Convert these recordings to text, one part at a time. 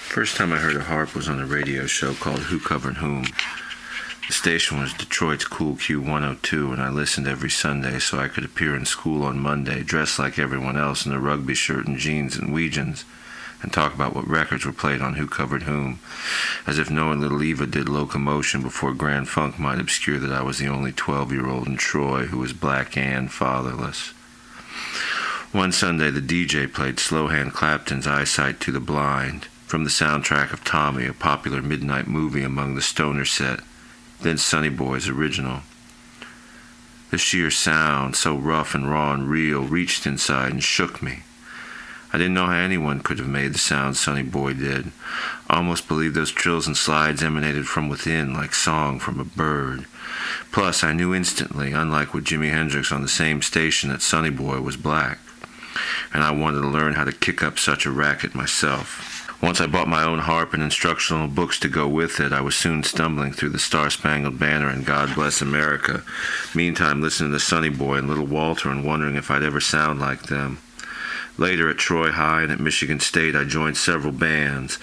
First time I heard a harp was on a radio show called Who Covered Whom. The station was Detroit's Cool Q102, and I listened every Sunday so I could appear in school on Monday, dressed like everyone else in a rugby shirt and jeans and Weegens, and talk about what records were played on Who Covered Whom, as if knowing Little Eva did Locomotion before Grand Funk might obscure that I was the only 12-year-old in Troy who was black and fatherless. One Sunday, the DJ played Slowhand Clapton's Eyesight to the Blind, from the soundtrack of Tommy, a popular midnight movie among the stoner set, then Sonny Boy's original. The sheer sound, so rough and raw and real, reached inside and shook me. I didn't know how anyone could have made the sound Sonny Boy did. I almost believed those trills and slides emanated from within, like song from a bird. Plus, I knew instantly, unlike with Jimi Hendrix on the same station, that Sonny Boy was black. And I wanted to learn how to kick up such a racket myself. Once I bought my own harp and instructional books to go with it, I was soon stumbling through the Star-Spangled Banner and God Bless America, meantime listening to Sonny Boy and Little Walter and wondering if I'd ever sound like them. Later at Troy High and at Michigan State, I joined several bands.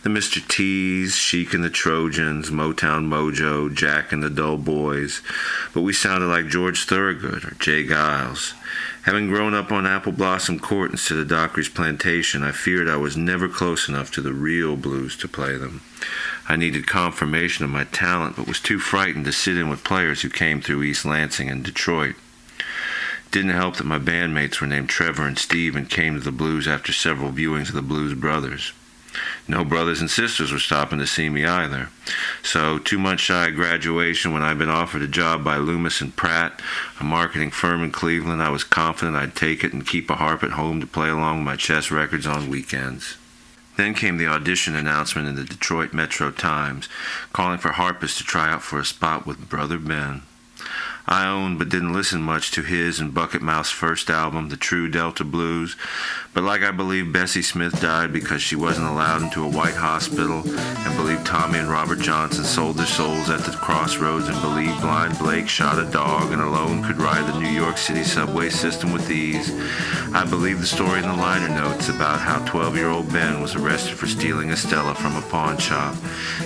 The Mr. T's, Chic and the Trojans, Motown Mojo, Jack and the Dull Boys. But we sounded like George Thorogood or Jay Giles. Having grown up on Apple Blossom Court instead of Dockery's Plantation, I feared I was never close enough to the real blues to play them. I needed confirmation of my talent, but was too frightened to sit in with players who came through East Lansing and Detroit. Didn't help that my bandmates were named Trevor and Steve and came to the blues after several viewings of the Blues Brothers. No brothers and sisters were stopping to see me either. So, 2 months shy of graduation, when I'd been offered a job by Loomis and Pratt, a marketing firm in Cleveland, I was confident I'd take it and keep a harp at home to play along with my chess records on weekends. Then came the audition announcement in the Detroit Metro Times, calling for harpists to try out for a spot with Brother Ben. I owned but didn't listen much to his and Bucket Mouth's first album, The True Delta Blues, but like I believe Bessie Smith died because she wasn't allowed into a white hospital, and believe Tommy and Robert Johnson sold their souls at the crossroads, and believe Blind Blake shot a dog and alone could ride the New York City subway system with ease, I believe the story in the liner notes about how 12-year-old Ben was arrested for stealing a Stella from a pawn shop,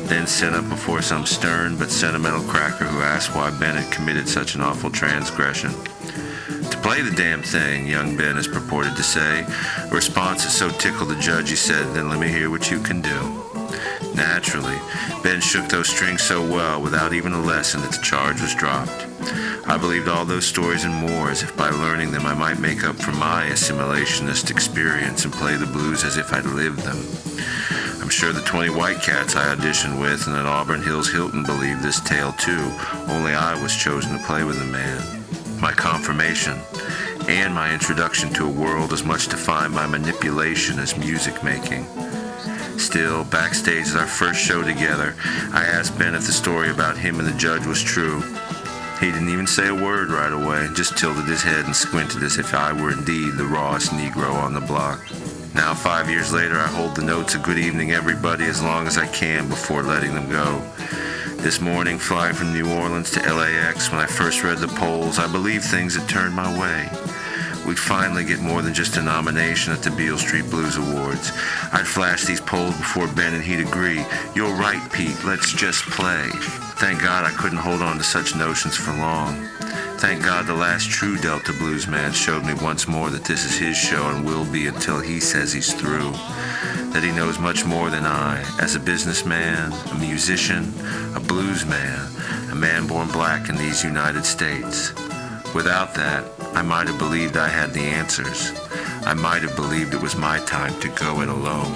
then sent up before some stern but sentimental cracker who asked why Ben had committed such an awful transgression. To play the damn thing, young Ben is purported to say. A response that so tickled the judge he said, "Then let me hear what you can do." Naturally, Ben shook those strings so well without even a lesson that the charge was dropped. I believed all those stories and more, as if by learning them I might make up for my assimilationist experience and play the blues as if I'd lived them. I'm sure the 20 white cats I auditioned with and at Auburn Hills Hilton believed this tale too, only I was chosen to play with the man. My confirmation and my introduction to a world as much defined by manipulation as music making. Still, backstage at our first show together, I asked Ben if the story about him and the judge was true. He didn't even say a word right away, just tilted his head and squinted as if I were indeed the rawest Negro on the block. Now, 5 years later, I hold the notes of "Good Evening Everybody" as long as I can before letting them go. This morning, flying from New Orleans to LAX, when I first read the polls, I believed things had turned my way. We'd finally get more than just a nomination at the Beale Street Blues Awards. I'd flash these polls before Ben and he'd agree, "You're right, Pete, let's just play." Thank God I couldn't hold on to such notions for long. Thank God the last true Delta Bluesman showed me once more that this is his show and will be until he says he's through. That he knows much more than I, as a businessman, a musician, a bluesman, a man born black in these United States. Without that, I might have believed I had the answers. I might have believed it was my time to go it alone.